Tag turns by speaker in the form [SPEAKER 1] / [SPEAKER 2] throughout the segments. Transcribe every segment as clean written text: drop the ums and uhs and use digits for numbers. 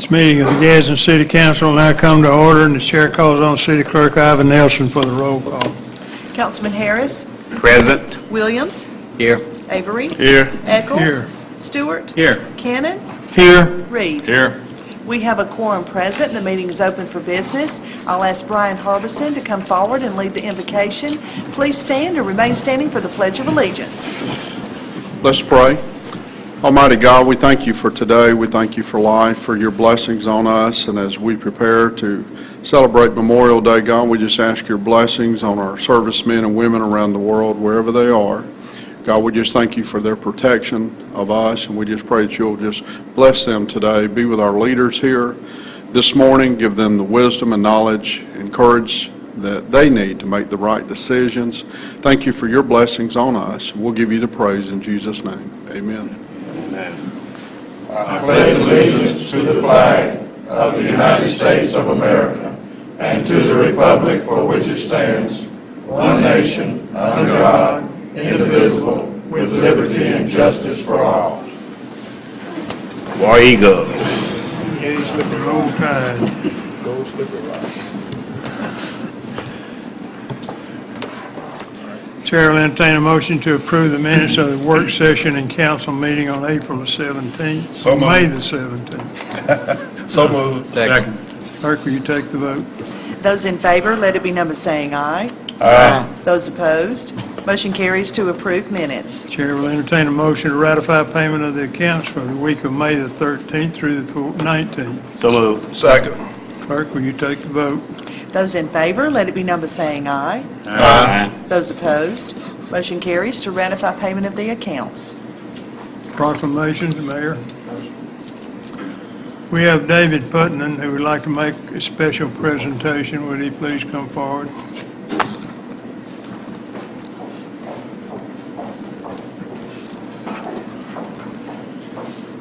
[SPEAKER 1] This meeting of the Gadsden City Council will now come to order, and the chair calls on City Clerk Ivan Nelson for the roll call.
[SPEAKER 2] Councilman Harris.
[SPEAKER 3] Present.
[SPEAKER 2] Williams.
[SPEAKER 3] Here.
[SPEAKER 2] Avery.
[SPEAKER 3] Here.
[SPEAKER 2] Eccles.
[SPEAKER 1] Here.
[SPEAKER 2] Stewart.
[SPEAKER 3] Here.
[SPEAKER 2] Cannon.
[SPEAKER 1] Here.
[SPEAKER 2] Reed.
[SPEAKER 3] Here.
[SPEAKER 2] We have a quorum present. The meeting is open for business. I'll ask Brian Harbison to come forward and lead the invocation. Please stand and remain standing for the Pledge of Allegiance.
[SPEAKER 4] Let's pray. Almighty God, we thank you for today. We thank you for life, for your blessings on us. And as we prepare to celebrate Memorial Day, God, we just ask your blessings on our servicemen and women around the world, wherever they are. God, we just thank you for their protection of us, and we just pray that you'll just bless them today. Be with our leaders here this morning. Give them the wisdom and knowledge and courage that they need to make the right decisions. Thank you for your blessings on us. We'll give you the praise in Jesus' name. Amen.
[SPEAKER 5] Amen. I pledge allegiance to the flag of the United States of America and to the republic for which it stands, one nation, under God, indivisible, with liberty and justice for all.
[SPEAKER 3] War Eagle.
[SPEAKER 1] Can't slip a roll tide.
[SPEAKER 5] Go slippery rock.
[SPEAKER 1] Chair will entertain a motion to approve the minutes of the work session and council meeting on April the 17th.
[SPEAKER 5] So moved.
[SPEAKER 1] May the 17th.
[SPEAKER 5] So moved.
[SPEAKER 3] Second.
[SPEAKER 1] Clerk, will you take the vote?
[SPEAKER 2] Those in favor, let it be known by saying aye.
[SPEAKER 5] Aye.
[SPEAKER 2] Those opposed, motion carries to approve minutes.
[SPEAKER 1] Chair will entertain a motion to ratify payment of the accounts for the week of May the 13th through the 19th.
[SPEAKER 3] So moved.
[SPEAKER 5] Second.
[SPEAKER 1] Clerk, will you take the vote?
[SPEAKER 2] Those in favor, let it be known by saying aye.
[SPEAKER 3] Aye.
[SPEAKER 2] Those opposed, motion carries to ratify payment of the accounts.
[SPEAKER 1] Proclamations, Mayor. We have David Putnam who would like to make a special presentation. Would he please come forward?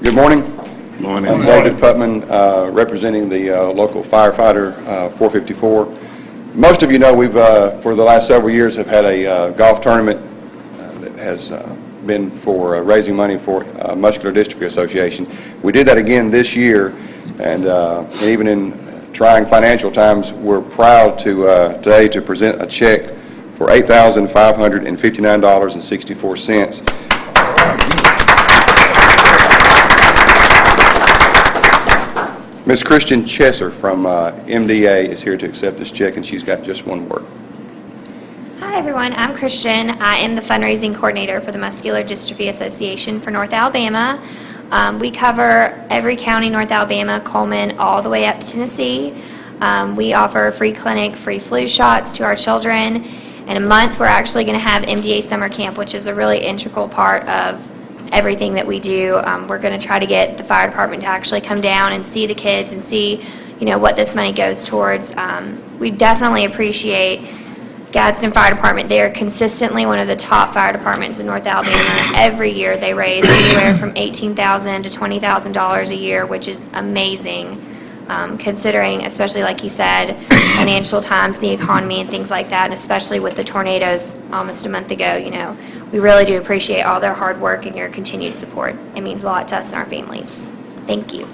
[SPEAKER 6] Good morning.
[SPEAKER 3] Morning.
[SPEAKER 6] I'm David Putman, representing the local firefighter 454. Most of you know we've, for the last several years, have had a golf tournament that has been for raising money for Muscular Dystrophy Association. We did that again this year, and even in trying financial times, we're proud to today to present a check for $8,559.64. Ms. Christian Chesser from MDA is here to accept this check, and she's got just one word.
[SPEAKER 7] Hi everyone, I'm Christian. I am the fundraising coordinator for the Muscular Dystrophy Association for North Alabama. We cover every county in North Alabama, Coleman, all the way up to Tennessee. We offer a free clinic, free flu shots to our children. In a month, we're actually going to have MDA Summer Camp, which is a really integral part of everything that we do. We're going to try to get the fire department to actually come down and see the kids and see, what this money goes towards. We definitely appreciate Gadsden Fire Department. They are consistently one of the top fire departments in North Alabama. Every year they raise anywhere from $18,000 to $20,000 a year, which is amazing, considering, especially like you said, financial times, the economy and things like that, and especially with the tornadoes almost a month ago, we really do appreciate all their hard work and your continued support. It means a lot to us and our families. Thank you.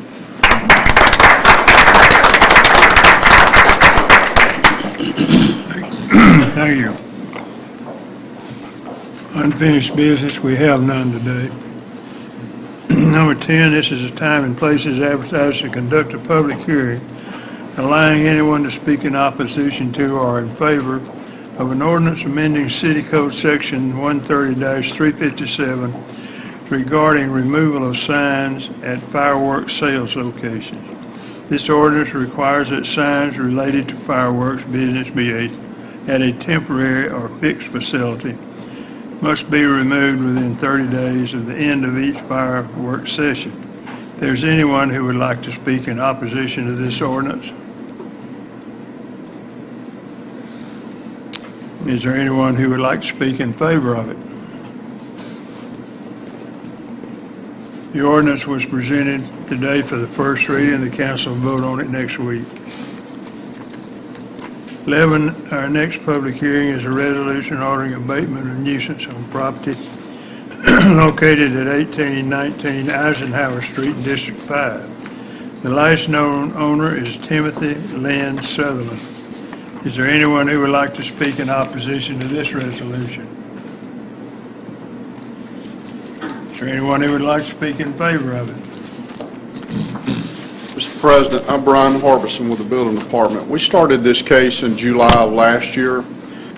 [SPEAKER 1] Thank you. Unfinished business, we have none today. Number 10, this is a time and place as advertised to conduct a public hearing, allowing anyone to speak in opposition to or in favor of an ordinance amending City Code Section 130-357 regarding removal of signs at fireworks sales locations. This ordinance requires that signs related to fireworks business be at a temporary or fixed facility must be removed within 30 days of the end of each fireworks session. If there's anyone who would like to speak in opposition to this ordinance, is there anyone who would like to speak in favor of it? The ordinance was presented today for the first reading. The council will vote on it next week. 11, our next public hearing is a resolution ordering abatement of nuisance on property located at 1819 Eisenhower Street, District 5. The last known owner is Timothy Lynn Sutherland. Is there anyone who would like to speak in opposition to this resolution? Is there anyone who would like to speak in favor of it?
[SPEAKER 4] Mr. President, I'm Brian Harbison with the Building Department. We started this case in July of last year.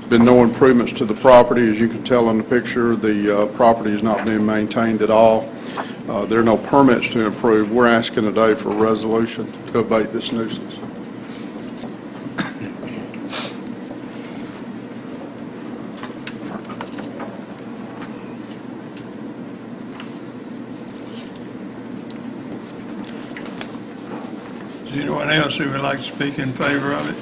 [SPEAKER 4] Been no improvements to the property. As you can tell in the picture, the property is not being maintained at all. There are no permits to improve. We're asking today for a resolution to abate this nuisance.
[SPEAKER 1] Is there anyone else who would like to speak in favor of it?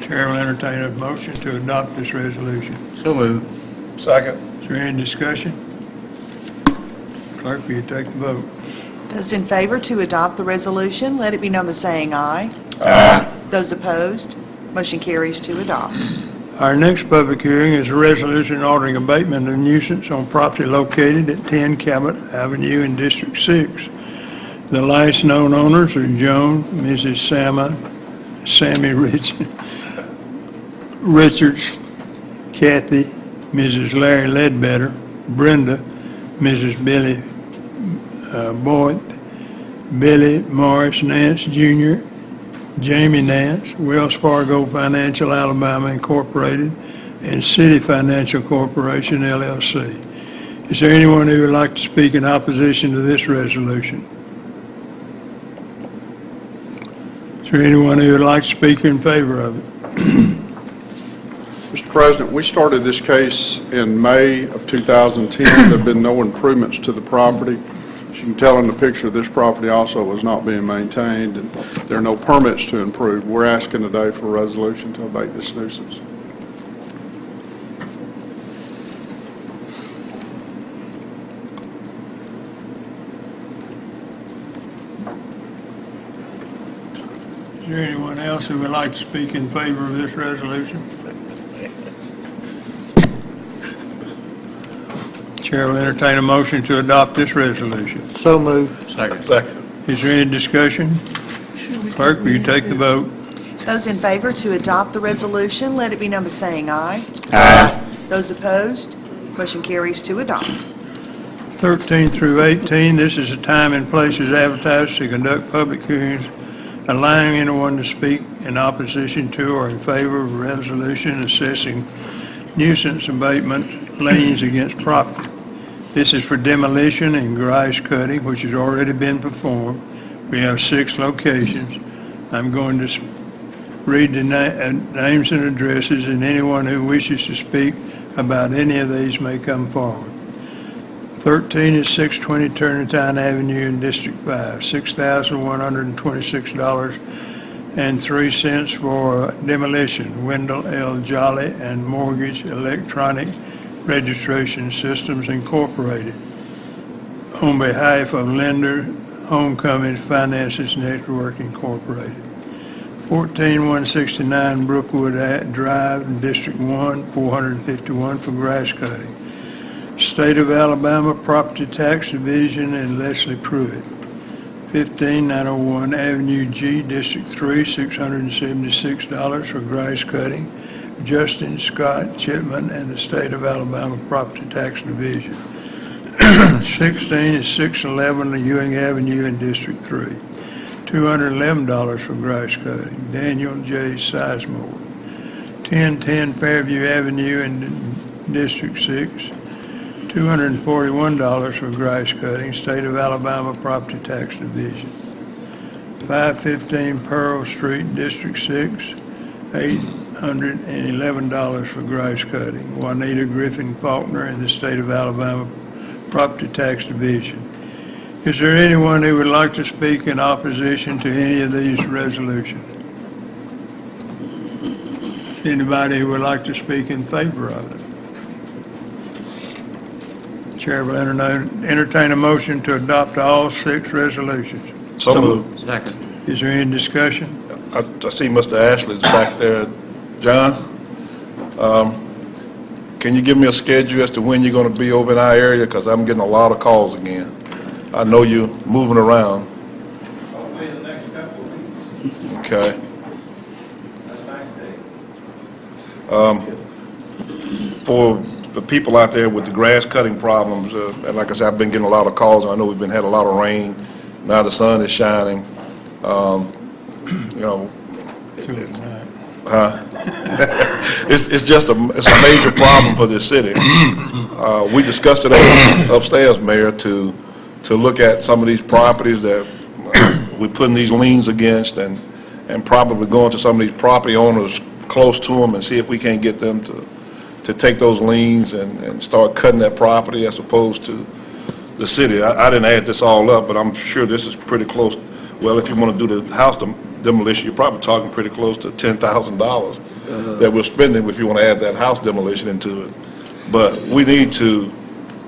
[SPEAKER 1] Chair will entertain a motion to adopt this resolution.
[SPEAKER 3] So moved.
[SPEAKER 5] Second.
[SPEAKER 1] Is there any discussion? Clerk, will you take the vote?
[SPEAKER 2] Those in favor to adopt the resolution, let it be known by saying aye.
[SPEAKER 5] Aye.
[SPEAKER 2] Those opposed, motion carries to adopt.
[SPEAKER 1] Our next public hearing is a resolution ordering abatement of nuisance on property located at 10 Cabot Avenue in District 6. The last known owners are Joan, Mrs. Sammy Richards, Kathy, Mrs. Larry Ledbetter, Brenda, Mrs. Billy Boyd, Billy Morris Nance Jr., Jamie Nance, Wells Fargo Financial Alabama Incorporated, and City Financial Corporation, LLC. Is there anyone who would like to speak in opposition to this resolution? Is there anyone who would like to speak in favor of it?
[SPEAKER 4] Mr. President, we started this case in May of 2010. There have been no improvements to the property. As you can tell in the picture, this property also was not being maintained, and there are no permits to improve. We're asking today for a resolution to abate this nuisance.
[SPEAKER 1] Is there anyone else who would like to speak in favor of this resolution? Chair will entertain a motion to adopt this resolution.
[SPEAKER 5] So moved. Second.
[SPEAKER 1] Is there any discussion? Clerk, will you take the vote?
[SPEAKER 2] Those in favor to adopt the resolution, let it be known by saying aye.
[SPEAKER 3] Aye.
[SPEAKER 2] Those opposed, motion carries to adopt.
[SPEAKER 1] 13 through 18, this is a time and place as advertised to conduct public hearings, allowing anyone to speak in opposition to or in favor of a resolution assessing nuisance abatement liens against property. This is for demolition and grass cutting, which has already been performed. We have 6 locations. I'm going to read the names and addresses, and anyone who wishes to speak about any of these may come forward. 13 is 620 Turnertown Avenue in District 5, $6,126.03 for demolition. Wendell L. Jolly and Mortgage Electronic Registration Systems Incorporated. On behalf of lender Homecoming Finances Network Incorporated. 14169 Brookwood Drive, District 1, $451 for grass cutting. State of Alabama Property Tax Division and Leslie Pruitt. 15901 Avenue G, District 3, $676 for grass cutting. Justin Scott Chipman and the State of Alabama Property Tax Division. 16 is 611 Ewing Avenue in District 3, $211 for grass cutting. Daniel J. Sizemore. 1010 Fairview Avenue in District 6, $241 for grass cutting, State of Alabama Property Tax Division. 515 Pearl Street, District 6, $811 for grass cutting. Juanita Griffin Faulkner in the State of Alabama Property Tax Division. Is there anyone who would like to speak in opposition to any of these resolutions? Anybody who would like to speak in favor of it? Chair will entertain a motion to adopt all 6 resolutions.
[SPEAKER 5] So moved.
[SPEAKER 3] Second.
[SPEAKER 1] Is there any discussion?
[SPEAKER 5] I see Mr. Ashley's back there. John, can you give me a schedule as to when you're going to be over in our area? Because I'm getting a lot of calls again. I know you're moving around.
[SPEAKER 8] Okay. For the people out there with the grass cutting problems, and like I said, I've been getting a lot of calls. I know we've had a lot of rain. Now the sun is shining. You know, it's a major problem for this city. We discussed it upstairs, Mayor, to look at some of these properties that we're putting these liens against, and probably going to some of these property owners close to them and see if we can't get them to take those liens and start cutting that property as opposed to the city. I didn't add this all up, but I'm sure this is pretty close. Well, if you want to do the house demolition, you're probably talking pretty close to $10,000 that we're spending if you want to add that house demolition into it. But we need to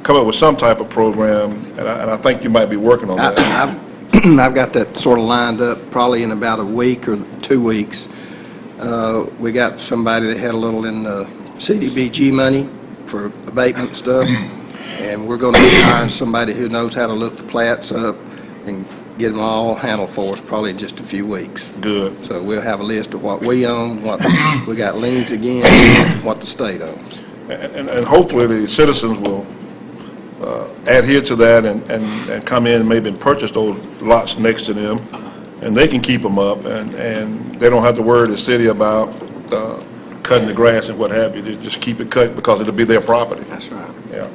[SPEAKER 8] come up with some type of program, and I think you might be working on that.
[SPEAKER 9] I've got that sort of lined up probably in about a week or 2 weeks. We got somebody that had a little in CDBG money for abatement stuff, and we're going to be hiring somebody who knows how to look the plats up and get them all handled for us probably in just a few weeks.
[SPEAKER 8] Good.
[SPEAKER 9] So we'll have a list of what we own, what we got liens again, what the state owns.
[SPEAKER 8] And hopefully the citizens will adhere to that and come in and maybe purchase those lots next to them, and they can keep them up, and they don't have to worry the city about cutting the grass and what have you. They just keep it cut because it'll be their property.
[SPEAKER 9] That's right.
[SPEAKER 8] Yeah.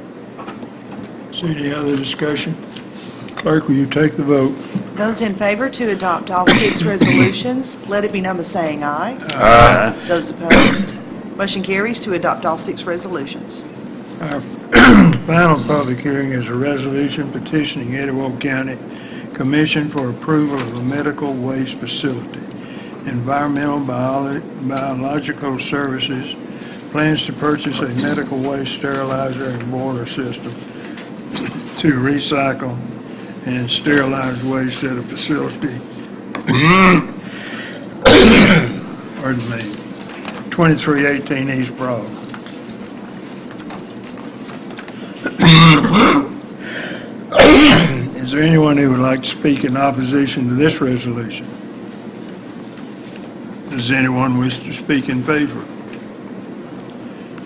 [SPEAKER 1] See any other discussion? Clerk, will you take the vote?
[SPEAKER 2] Those in favor to adopt all 6 resolutions, let it be known by saying aye.
[SPEAKER 3] Aye.
[SPEAKER 2] Those opposed, motion carries to adopt all 6 resolutions.
[SPEAKER 1] Our final public hearing is a resolution petitioning Etowah County Commission for approval of a medical waste facility. Environmental Biological Services plans to purchase a medical waste sterilizer and boiler system to recycle and sterilize waste at a facility, pardon me, 2318 East Broad. Is there anyone who would like to speak in opposition to this resolution? Does anyone wish to speak in favor?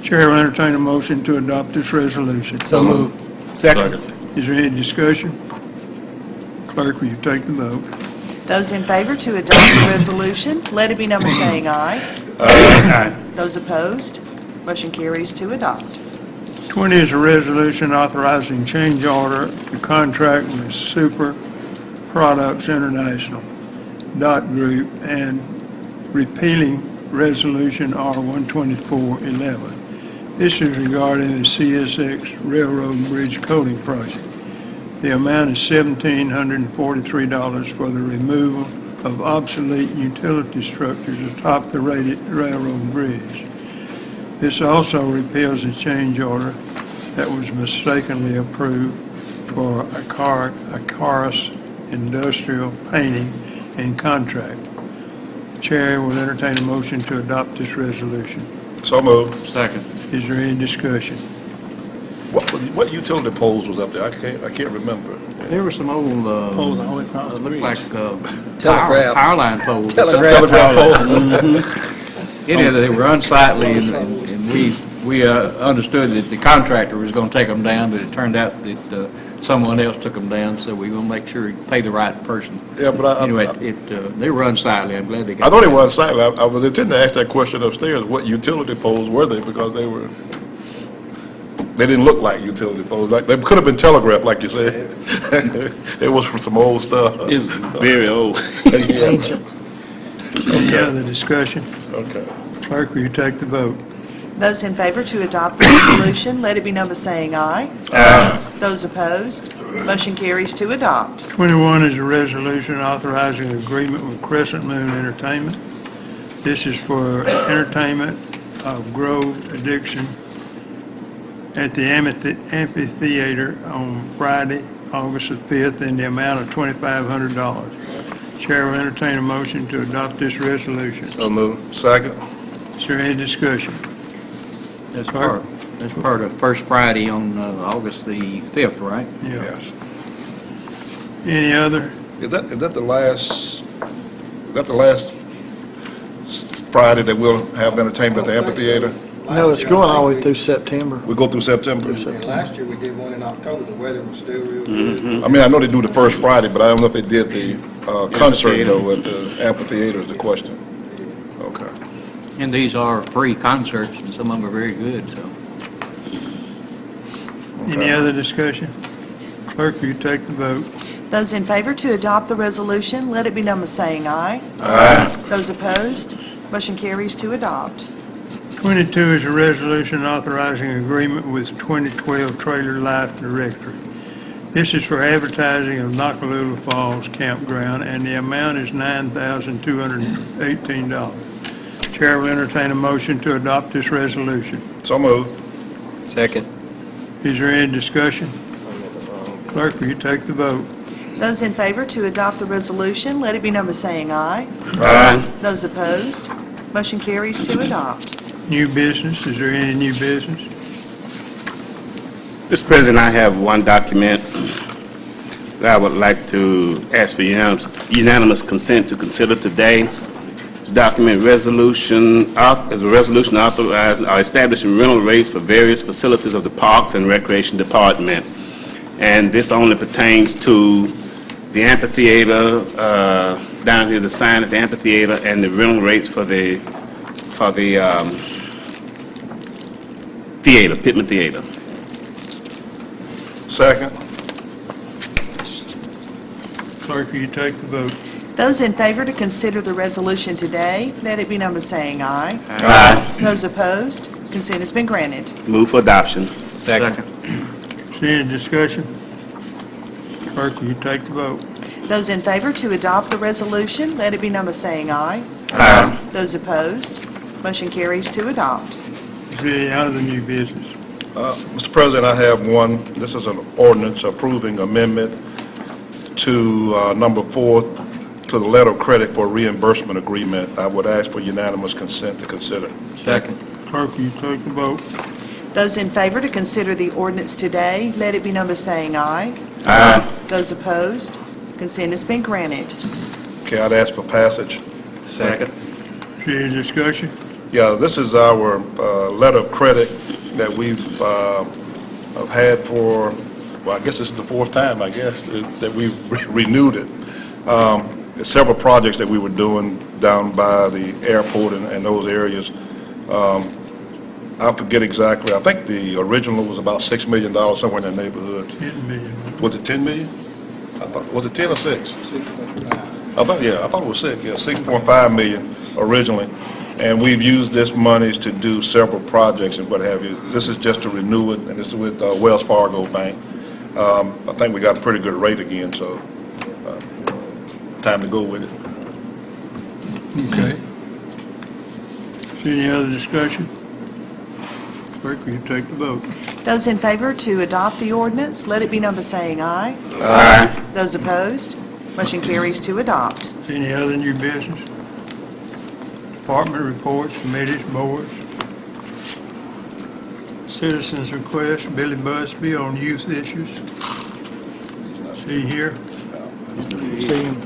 [SPEAKER 1] Chair will entertain a motion to adopt this resolution.
[SPEAKER 3] So moved. Second.
[SPEAKER 1] Is there any discussion? Clerk, will you take the vote?
[SPEAKER 2] Those in favor to adopt the resolution, let it be known by saying aye.
[SPEAKER 3] Aye.
[SPEAKER 2] Those opposed, motion carries to adopt.
[SPEAKER 1] 20 is a resolution authorizing change order to contract with Super Products International Dot Group and repealing Resolution R-12411. This is regarding the CSX Railroad Bridge coating project. The amount is $1,743 for the removal of obsolete utility structures atop the railroad bridge. This also repeals a change order that was mistakenly approved for Acaris Industrial Painting and Contract. The chair will entertain a motion to adopt this resolution.
[SPEAKER 8] So moved.
[SPEAKER 3] Second.
[SPEAKER 1] Is there any discussion?
[SPEAKER 8] What utility poles was up there? I can't remember.
[SPEAKER 10] There were some old, looked like
[SPEAKER 9] Telegraph.
[SPEAKER 10] power line poles.
[SPEAKER 8] Telegraph poles.
[SPEAKER 10] Anyhow, they were unsightly, and we understood that the contractor was going to take them down, but it turned out that someone else took them down, so we're going to make sure we pay the right person.
[SPEAKER 8] Yeah, but
[SPEAKER 10] Anyway, they were unsightly. I'm glad they got.
[SPEAKER 8] I know they were unsightly. I was intending to ask that question upstairs. What utility poles were they? Because they didn't look like utility poles. Like they could have been telegraph, like you said. It was from some old stuff.
[SPEAKER 3] It was very old.
[SPEAKER 1] Any other discussion?
[SPEAKER 8] Okay.
[SPEAKER 1] Clerk, will you take the vote?
[SPEAKER 2] Those in favor to adopt the resolution, let it be known by saying aye.
[SPEAKER 3] Aye.
[SPEAKER 2] Those opposed, motion carries to adopt.
[SPEAKER 1] 21 is a resolution authorizing an agreement with Crescent Moon Entertainment. This is for entertainment of Grove Addiction at the amphitheater on Friday, August the 5th, in the amount of $2,500. Chair will entertain a motion to adopt this resolution.
[SPEAKER 3] So moved.
[SPEAKER 8] Second.
[SPEAKER 1] Is there any discussion?
[SPEAKER 10] That's part of First Friday on August the 5th, right?
[SPEAKER 8] Yes.
[SPEAKER 1] Any other?
[SPEAKER 8] Is that the last Friday that we'll have entertainment at the amphitheater?
[SPEAKER 11] No, it's going all the way through September.
[SPEAKER 8] We go through September?
[SPEAKER 9] And last year, we did one in October. The weather was still real good.
[SPEAKER 8] I mean, I know they do the first Friday, but I don't know if they did the concert, though, at the amphitheater is the question. Okay.
[SPEAKER 10] And these are free concerts, and some of them are very good, so.
[SPEAKER 1] Any other discussion? Clerk, will you take the vote?
[SPEAKER 2] Those in favor to adopt the resolution, let it be known by saying aye.
[SPEAKER 8] Aye.
[SPEAKER 2] Those opposed, motion carries to adopt.
[SPEAKER 1] 22 is a resolution authorizing agreement with 2012 Trailer Life Directory. This is for advertising of Nakalula Falls Campground, and the amount is $9,218. Chair will entertain a motion to adopt this resolution.
[SPEAKER 8] So moved.
[SPEAKER 9] Second.
[SPEAKER 1] Is there any discussion? Clerk, will you take the vote?
[SPEAKER 2] Those in favor to adopt the resolution, let it be known by saying aye.
[SPEAKER 8] Aye.
[SPEAKER 2] Those opposed, motion carries to adopt.
[SPEAKER 1] New business, is there any new business?
[SPEAKER 3] Mr. President, I have one document that I would like to ask for unanimous consent to consider today. This document is a resolution authorizing or establishing rental rates for various facilities of the Parks and Recreation Department. And this only pertains to the amphitheater, down here, the sign at the amphitheater, and the rental rates for the theater, Pittman Theater.
[SPEAKER 8] Second.
[SPEAKER 1] Clerk, will you take the vote?
[SPEAKER 2] Those in favor to consider the resolution today, let it be known by saying aye.
[SPEAKER 3] Aye.
[SPEAKER 2] Those opposed, consent has been granted.
[SPEAKER 3] Move for adoption.
[SPEAKER 10] Second.
[SPEAKER 1] Is there any discussion? Clerk, will you take the vote?
[SPEAKER 2] Those in favor to adopt the resolution, let it be known by saying aye.
[SPEAKER 3] Aye.
[SPEAKER 2] Those opposed, motion carries to adopt.
[SPEAKER 1] Is there any other new business?
[SPEAKER 8] Mr. President, I have one. This is an ordinance approving amendment to number 4 to the letter of credit for reimbursement agreement. I would ask for unanimous consent to consider.
[SPEAKER 10] Second.
[SPEAKER 1] Clerk, will you take the vote?
[SPEAKER 2] Those in favor to consider the ordinance today, let it be known by saying aye.
[SPEAKER 3] Aye.
[SPEAKER 2] Those opposed, consent has been granted.
[SPEAKER 8] Okay, I'd ask for passage.
[SPEAKER 10] Second.
[SPEAKER 1] Is there any discussion?
[SPEAKER 8] Yeah, this is our letter of credit that we've have had for, well, I guess this is the 4th time, I guess, that we've renewed it. There's several projects that we were doing down by the airport and those areas. I forget exactly. I think the original was about $6 million, somewhere in that neighborhood.
[SPEAKER 1] 10 million.
[SPEAKER 8] Was it 10 million? Was it 10 or 6? I thought it was 6, yeah, 6.5 million originally. And we've used this monies to do several projects and what have you. This is just to renew it, and this is with Wells Fargo Bank. I think we got a pretty good rate again, so time to go with it.
[SPEAKER 1] Okay. Is there any other discussion? Clerk, will you take the vote?
[SPEAKER 2] Those in favor to adopt the ordinance, let it be known by saying aye.
[SPEAKER 3] Aye.
[SPEAKER 2] Those opposed, motion carries to adopt.
[SPEAKER 1] Is there any other new business? Department reports, committees, boards. Citizens' request, Billy Busby on youth issues. Is he here?
[SPEAKER 11] See him.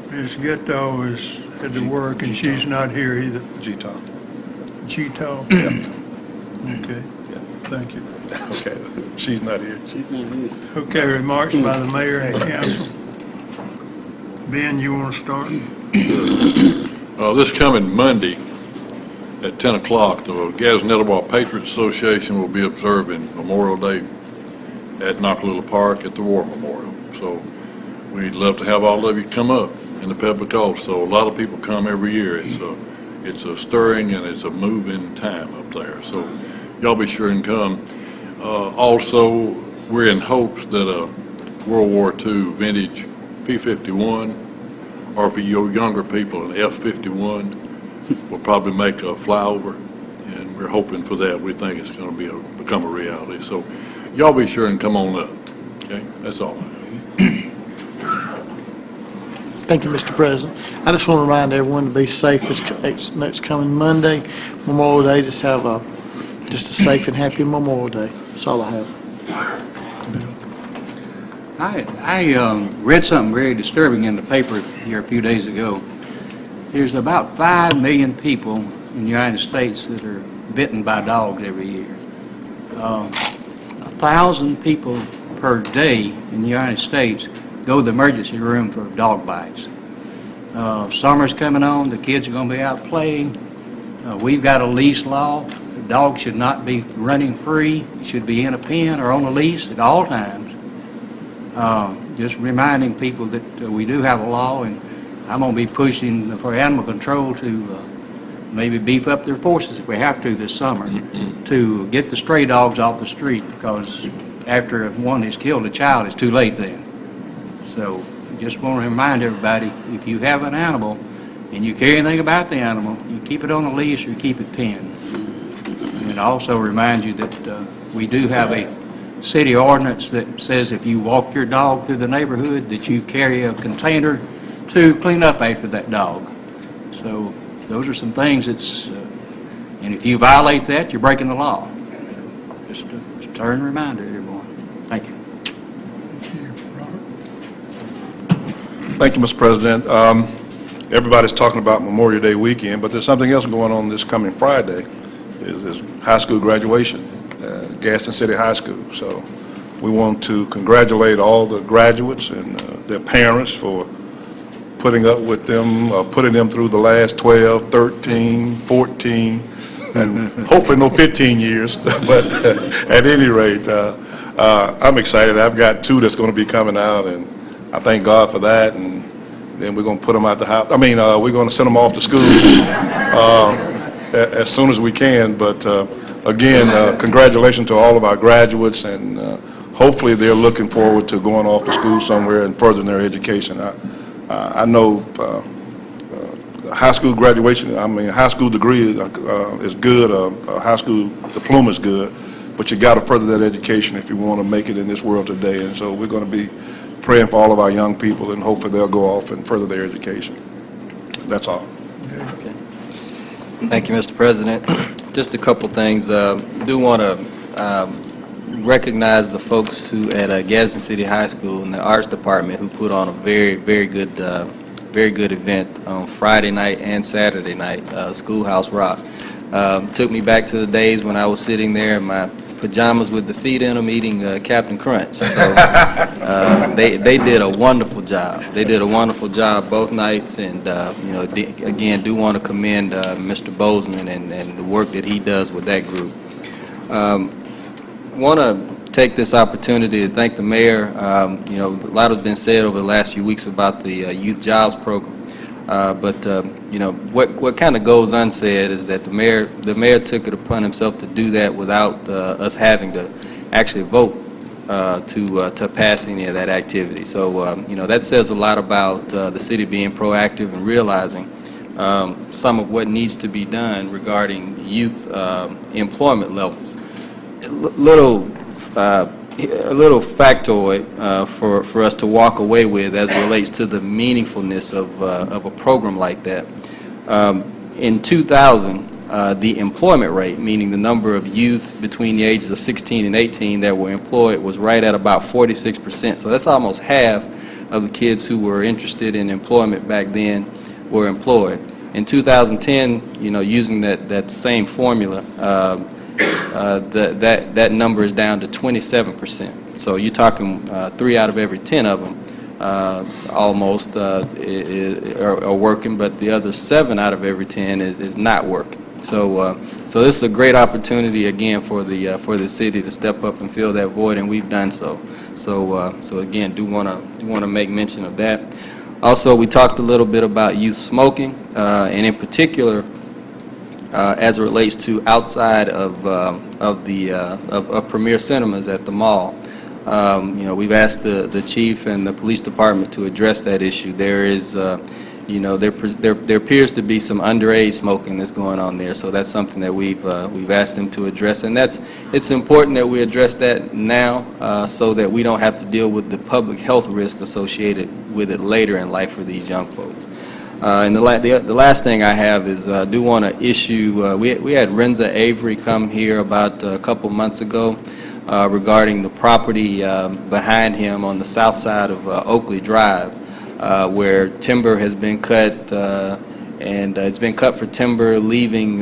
[SPEAKER 1] Ms. Ghetto is at the work, and she's not here either.
[SPEAKER 8] G-Tom.
[SPEAKER 1] Cheeto? Okay, thank you.
[SPEAKER 8] Okay, she's not here.
[SPEAKER 1] Okay, remarks by the mayor and council. Ben, you want to start?
[SPEAKER 12] This coming Monday at 10 o'clock, the Gadsden Patriots Association will be observing Memorial Day at Nakalula Park at the War Memorial. So we'd love to have all of you come up in the public also. A lot of people come every year. It's a stirring and it's a moving time up there. So y'all be sure and come. Also, we're in hopes that a World War II vintage P-51, or for your younger people, an F-51, will probably make a flyover, and we're hoping for that. We think it's going to become a reality. So y'all be sure and come on up, okay? That's all I have.
[SPEAKER 11] Thank you, Mr. President. I just want to remind everyone to be safe this next coming Monday, Memorial Day. Just have a safe and happy Memorial Day. That's all I have.
[SPEAKER 10] I read something very disturbing in the paper here a few days ago. there's about 5 million people in the United States that are bitten by dogs every year. 1,000 people per day in the United States go to the emergency room for dog bites. Summer's coming on, the kids are going to be out playing. We've got a leash law. The dog should not be running free. It should be in a pen or on a leash at all times. Just reminding people that we do have a law, and I'm going to be pushing for animal control to maybe beef up their forces if we have to this summer to get the stray dogs off the street, because after one has killed a child, it's too late then. So just want to remind everybody, if you have an animal and you care anything about the animal, you keep it on a leash or you keep it pinned. And also remind you that we do have a city ordinance that says if you walk your dog through the neighborhood, that you carry a container to clean up after that dog. So those are some things that's, and if you violate that, you're breaking the law. Just a stern reminder, everyone. Thank you.
[SPEAKER 8] Thank you, Mr. President. Everybody's talking about Memorial Day weekend, but there's something else going on this coming Friday, is high school graduation, Gadsden City High School. So we want to congratulate all the graduates and their parents for putting up with them, putting them through the last 12, 13, 14, and hopefully no 15 years. But at any rate, I'm excited. I've got 2 that's going to be coming out, and I thank God for that. And then we're going to put them out the house. I mean, we're going to send them off to school as soon as we can. But again, congratulations to all of our graduates, and hopefully they're looking forward to going off to school somewhere and furthering their education. I know high school graduation, I mean, a high school degree is good, a high school diploma is good, but you got to further that education if you want to make it in this world today. And so we're going to be praying for all of our young people, and hopefully they'll go off and further their education. That's all.
[SPEAKER 13] Thank you, Mr. President. Just a couple things. Do want to recognize the folks who at Gadsden City High School in the arts department who put on a very good event on Friday night and Saturday night. Schoolhouse Rock. Took me back to the days when I was sitting there in my pajamas with the feet in them eating Captain Crunch. So, they did a wonderful job. They did a wonderful job both nights, and again, do want to commend Mr. Bozeman and the work that he does with that group. Want to take this opportunity to thank the mayor. A lot has been said over the last few weeks about the youth jobs program. What kind of goes unsaid is that the mayor took it upon himself to do that without us having to actually vote to pass any of that activity. So, that says a lot about the city being proactive and realizing some of what needs to be done regarding youth employment levels. A little factoid for us to walk away with as it relates to the meaningfulness of a program like that. In 2000, the employment rate, meaning the number of youth between the ages of 16 and 18 that were employed, was right at about 46%. So that's almost half of the kids who were interested in employment back then were employed. In 2010, using that same formula, that number is down to 27%. So you're talking 3 out of every 10 of them almost are working, but the other 7 out of every 10 is not working. So this is a great opportunity again for the city to step up and fill that void, and we've done so. So again, do want to make mention of that. Also, we talked a little bit about youth smoking, and in particular, as it relates to outside of Premier Cinemas at the mall. We've asked the chief and the police department to address that issue. There is, there appears to be some underage smoking that's going on there, so that's something that we've asked them to address, and it's important that we address that now, so that we don't have to deal with the public health risk associated with it later in life for these young folks. And the last thing I have is I do want to issue, we had Renza Avery come here about a couple months ago regarding the property behind him on the south side of Oakley Drive, where timber has been cut and it's been cut for timber, leaving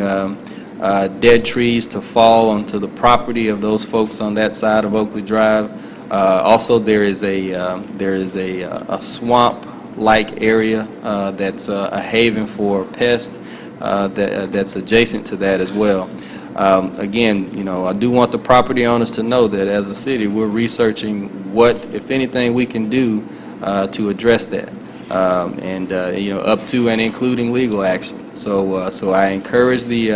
[SPEAKER 13] dead trees to fall onto the property of those folks on that side of Oakley Drive. Also, there is a swamp-like area that's a haven for pests that's adjacent to that as well. Again, I do want the property owners to know that as a city, we're researching what, if anything, we can do to address that, and up to and including legal action. So I encourage the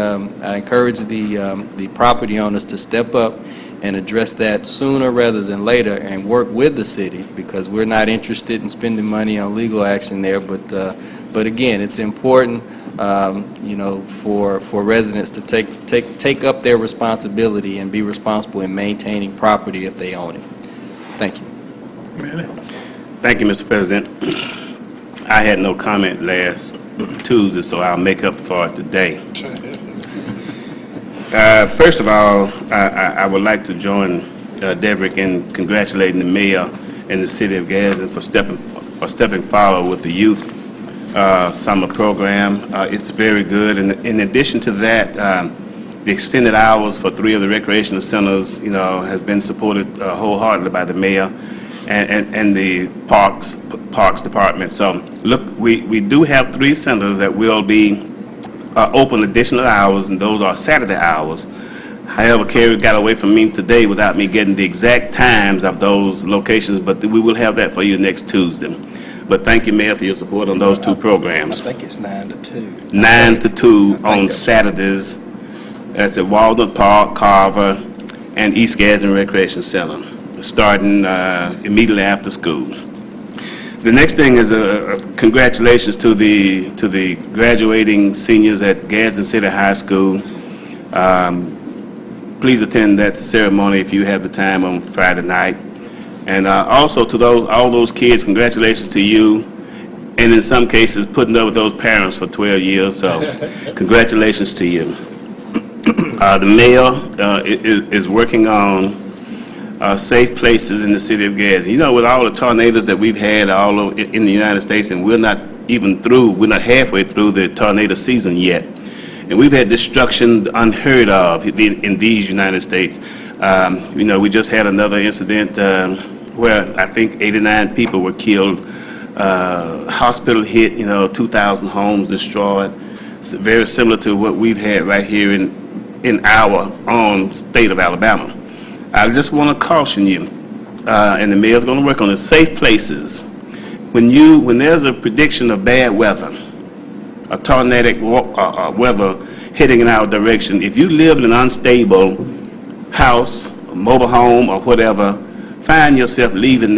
[SPEAKER 13] property owners to step up and address that sooner rather than later, and work with the city, because we're not interested in spending money on legal action there. But again, it's important, for residents to take up their responsibility and be responsible in maintaining property if they own it. Thank you.
[SPEAKER 3] Thank you, Mr. President. I had no comment last Tuesday, so I'll make up for it today. First of all, I would like to join Deverick in congratulating the mayor and the city of Gadsden for stepping forward with the youth summer program. It's very good, and in addition to that, the extended hours for 3 of the recreational centers, has been supported wholeheartedly by the mayor and the parks department. So look, we do have 3 centers that will be open additional hours, and those are Saturday hours. However, Kerry got away from me today without me getting the exact times of those locations, but we will have that for you next Tuesday. But thank you, Mayor, for your support on those 2 programs.
[SPEAKER 9] I think it's 9 to 2.
[SPEAKER 3] 9 to 2 on Saturdays. That's at Walnut Park, Carver, and East Gadsden Recreation Center, starting immediately after school. The next thing is congratulations to the graduating seniors at Gadsden City High School. Please attend that ceremony if you have the time on Friday night. And also to all those kids, congratulations to you, and in some cases putting up with those parents for 12 years. So congratulations to you. The mayor is working on safe places in the city of Gadsden. With all the tornadoes that we've had all over in the United States, and we're not halfway through the tornado season yet. And we've had destruction unheard of in these United States. We just had another incident where I think 89 people were killed, hospital hit, 2,000 homes destroyed. It's very similar to what we've had right here in our own state of Alabama. I just want to caution you, and the mayor's going to work on the safe places. When there's a prediction of bad weather, a tornadic weather heading in our direction, if you live in an unstable house, a mobile home, or whatever, find yourself leaving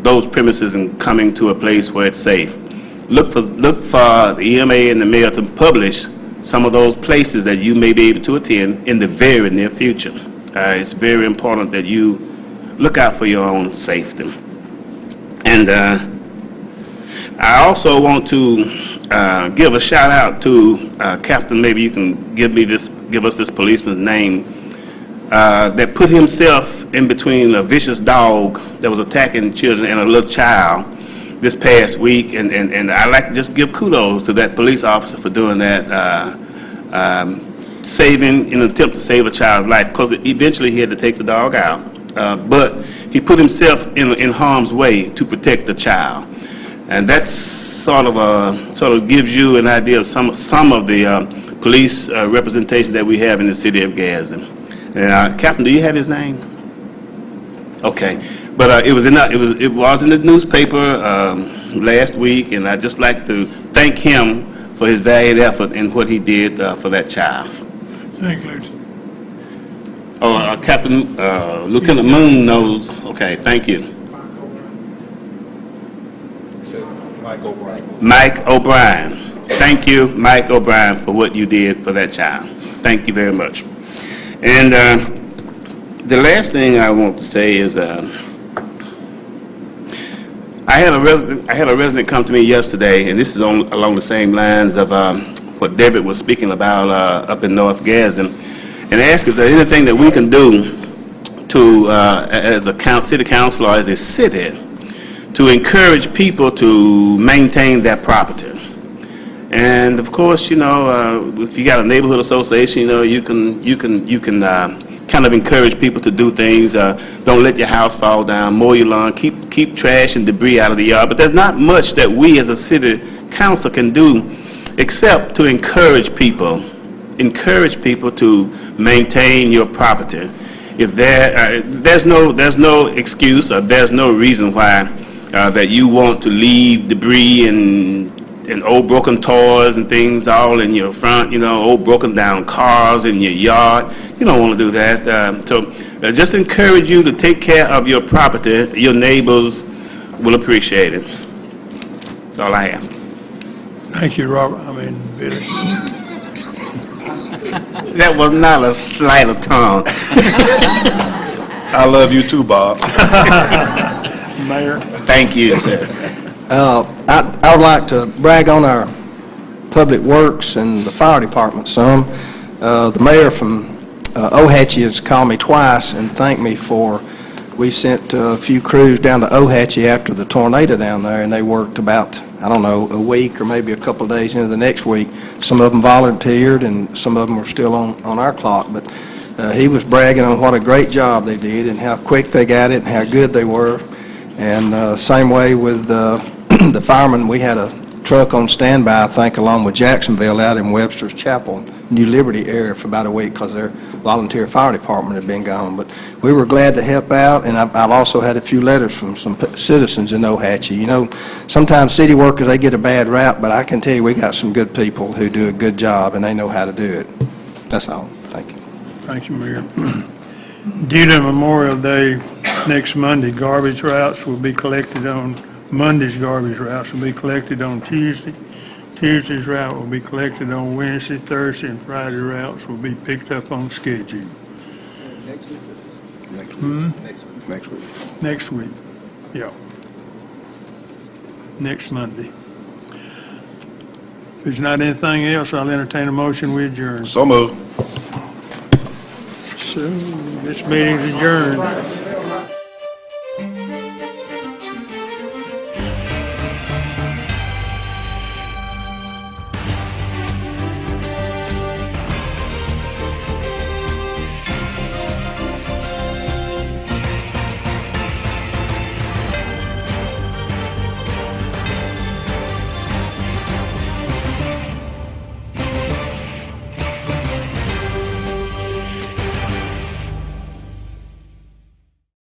[SPEAKER 3] those premises and coming to a place where it's safe. Look for the EMA and the mayor to publish some of those places that you may be able to attend in the very near future. It's very important that you look out for your own safety. And I also want to give a shout out to Captain. Maybe you can give us this policeman's name that put himself in between a vicious dog that was attacking children and a little child this past week. And I like to just give kudos to that police officer for doing that, in an attempt to save a child's life, because eventually he had to take the dog out. But he put himself in harm's way to protect the child. And that's sort of gives you an idea of some of the police representation that we have in the city of Gadsden. And Captain, do you have his name? Okay, but it was in the newspaper last week, and I'd just like to thank him for his valiant effort in what he did for that child.
[SPEAKER 1] Thank you, Lieutenant.
[SPEAKER 3] Oh, Captain, Lieutenant Moon knows. Okay, thank you. Mike O'Brien. Thank you, Mike O'Brien, for what you did for that child. Thank you very much. And the last thing I want to say is I had a resident come to me yesterday, and this is along the same lines of what David was speaking about up in North Gadsden, and asked if there's anything that we can do to, as a city council or as a city, to encourage people to maintain their property. And of course, if you got a neighborhood association, you can kind of encourage people to do things. Don't let your house fall down, mow your lawn, keep trash and debris out of the yard. But there's not much that we as a city council can do except to encourage people to maintain your property. If there's no excuse or there's no reason why that you want to leave debris and old broken toys and things all in your front, old broken down cars in your yard. You don't want to do that. So just encourage you to take care of your property. Your neighbors will appreciate it. That's all I have.
[SPEAKER 1] Thank you, Robert. Billy.
[SPEAKER 3] That was not a slight of tongue.
[SPEAKER 8] I love you too, Bob.
[SPEAKER 1] Mayor.
[SPEAKER 3] Thank you, sir.
[SPEAKER 9] I would like to brag on our Public Works and the fire department some. The mayor from Ohatchee has called me twice and thanked me we sent a few crews down to Ohatchee after the tornado down there, and they worked about, a week or maybe a couple of days into the next week. Some of them volunteered, and some of them were still on our clock. But he was bragging on what a great job they did and how quick they got it and how good they were. And same way with the firemen. We had a truck on standby, I think, along with Jacksonville out in Webster's Chapel, New Liberty area for about a week because their volunteer fire department had been gone. But we were glad to help out, and I've also had a few letters from some citizens in Ohatchee. Sometimes city workers, they get a bad rap, but I can tell you we got some good people who do a good job, and they know how to do it. That's all. Thank you.
[SPEAKER 1] Thank you, Mayor. Due to Memorial Day next Monday, Monday's garbage routes will be collected on Tuesday. Tuesday's route will be collected on Wednesday, Thursday, and Friday routes will be picked up on schedule.
[SPEAKER 8] Next week.
[SPEAKER 1] Next week, yeah. Next Monday. If there's not anything else, I'll entertain a motion, we adjourn.
[SPEAKER 8] So moved.
[SPEAKER 1] So, this meeting's adjourned.